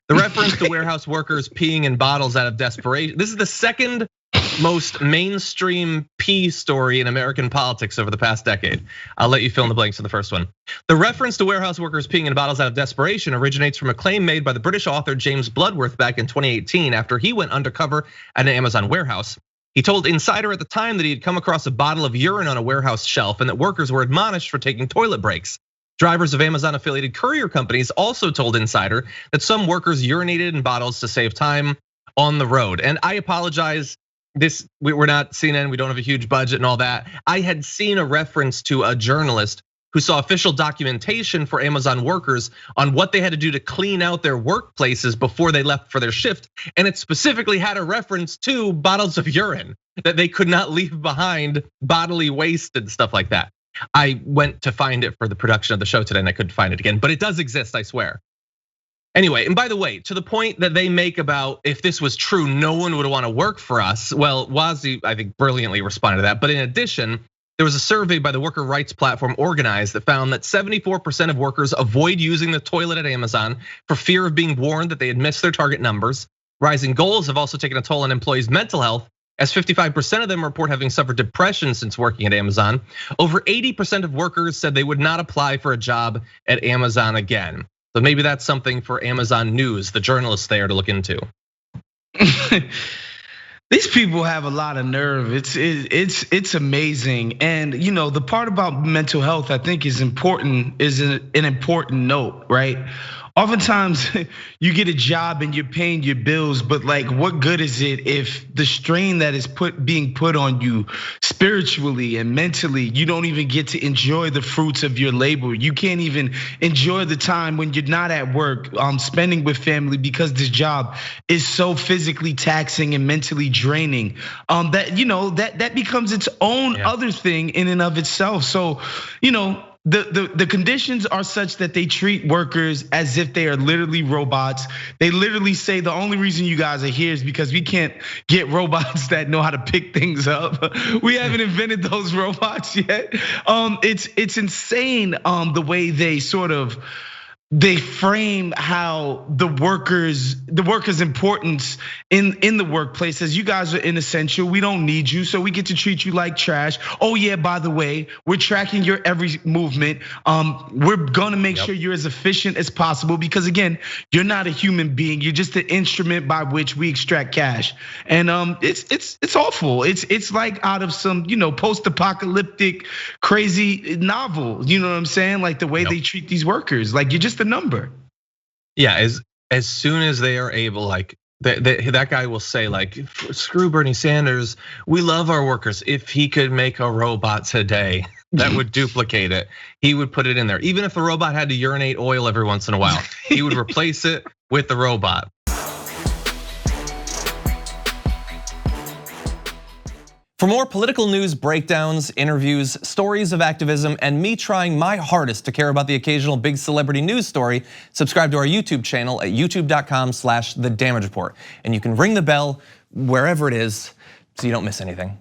The reference to warehouse workers peeing in bottles out of desperation. This is the second most mainstream pee story in American politics over the past decade. I'll let you fill in the blanks for the first one. The reference to warehouse workers peeing in bottles out of desperation originates from a claim made by the British author James Bloodworth back in 2018 after he went undercover at an Amazon warehouse. He told Insider at the time that he had come across a bottle of urine on a warehouse shelf and that workers were admonished for taking toilet breaks. Drivers of Amazon affiliated courier companies also told Insider that some workers urinated in bottles to save time on the road. And I apologize, we're not CNN, we don't have a huge budget and all that. I had seen a reference to a journalist who saw official documentation for Amazon workers on what they had to do to clean out their workplaces before they left for their shift. And it specifically had a reference to bottles of urine, that they could not leave behind bodily waste and stuff like that. I went to find it for the production of the show today and I couldn't find it again, but it does exist, I swear. Anyway, and by the way, to the point that they make about if this was true, no one would want to work for us. Well, Wazi, I think, brilliantly responded to that. But in addition, there was a survey by the worker rights platform Organize that found that 74% of workers avoid using the toilet at Amazon for fear of being warned that they had missed their target numbers. Rising goals have also taken a toll on employees' mental health, as 55% of them report having suffered depression since working at Amazon. Over 80% of workers said they would not apply for a job at Amazon again. So maybe that's something for Amazon News, the journalists there, to look into. These people have a lot of nerve. It's amazing. And the part about mental health I think is important, is an important note, right? Oftentimes you get a job and you're paying your bills, but like, what good is it if the strain that is being put on you spiritually and mentally, you don't even get to enjoy the fruits of your labor. You can't even enjoy the time when you're not at work, spending with family, because this job is so physically taxing and mentally draining. That becomes its own other thing in and of itself. So, the conditions are such that they treat workers as if they are literally robots. They literally say the only reason you guys are here is because we can't get robots that know how to pick things up. We haven't invented those robots yet. It's insane the way they frame how the workers' importance in the workplace, as you guys are inessential, we don't need you, so we get to treat you like trash. Oh yeah, by the way, we're tracking your every movement. We're gonna make sure you're as efficient as possible, because again, you're not a human being. You're just an instrument by which we extract cash. And it's awful. It's like out of some post-apocalyptic crazy novel. You know what I'm saying? Like the way they treat these workers, like you're just a number. Yeah, as soon as they are able, like that guy will say, like, screw Bernie Sanders, we love our workers. If he could make a robot today that would duplicate it, he would put it in there. Even if the robot had to urinate oil every once in a while, he would replace it with the robot. For more political news breakdowns, interviews, stories of activism, and me trying my hardest to care about the occasional big celebrity news story, subscribe to our YouTube channel at youtube.com/thedamagereport. And you can ring the bell wherever it is so you don't miss anything.